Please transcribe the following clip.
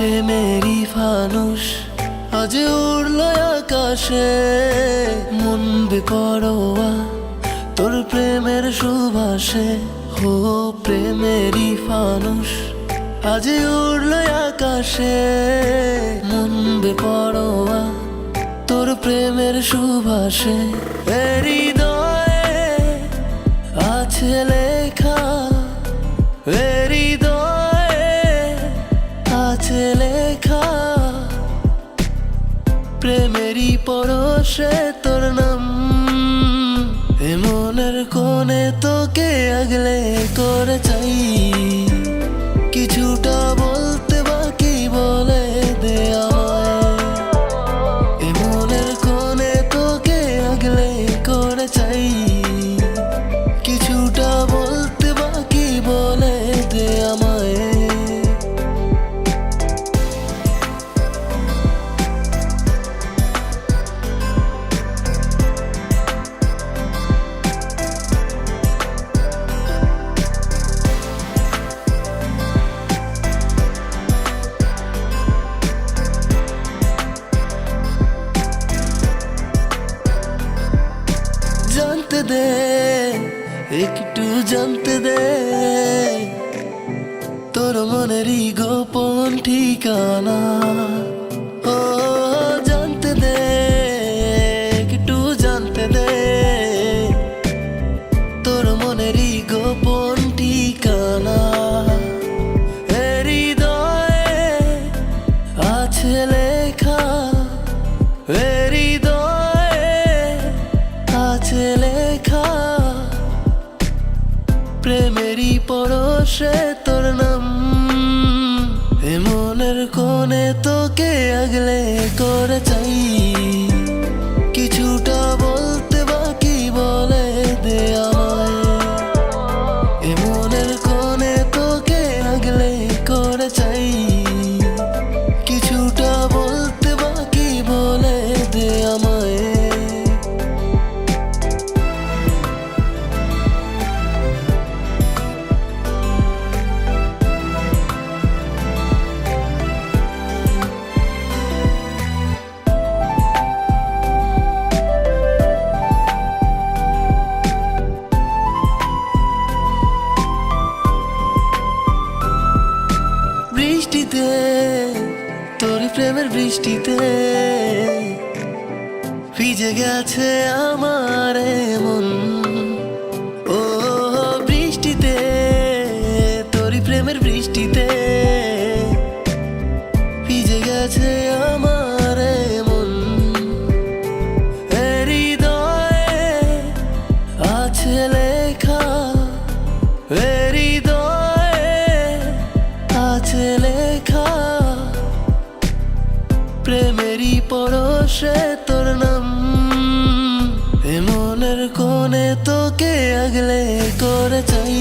প্রেমেরই ফানুষ আজ উড়ল আকাশে, মন বেপরোয়া তোর প্রেমের সুবাসে। ও প্রেমেরই ফানুষ আজ উড়ল আকাশে, মন বেপরোয়া তোর প্রেমের সুবাসে। হৃদয়ে আছে লেখা, হৃদয়ে আছে লেখা, প্রেমেরই পরশে তোর নাম। এ মনের কোণে তোকে আগলে করে চাই, কিছুটা বলতে বাকি বলে দে আমায়। এ মনের কোণে তোকে আগলে করে চাই, কিছুটা বলতে বাকি বলে দে আমায়। জানতে দে, একটু জানতে দে, তোর মনেরই গোপন ঠিকানা। ও জানতে দে, একটু জানতে দে, তোর মনেরই গোপন ঠিকানা। হৃদয়ে আছে লেখা, হৃদয়ে আছে লেখা, প্রেমেরই পরশে তোর নাম। এ মনের কোণে তোকে আগলে করে চাই, কিছুটা বলতে বাকি বলে দে আমায়। এ মনের কোণে তোকে আগলে করে চাই, কিছুটা বলতে বাকি বলে দে আমায়। বৃষ্টিতে, তোর প্রেমের বৃষ্টিতে ভিজে গেছে আমার মন। ও বৃষ্টিতে, তোর প্রেমের বৃষ্টিতে ভিজে গেছে আমার মন। হৃদয়ে আছে লেখা, হৃদয়ে আছে লেখা, প্রেমেরই পরশে তোর নাম। এ মনের কোণে তোকে আগলে করে চাই,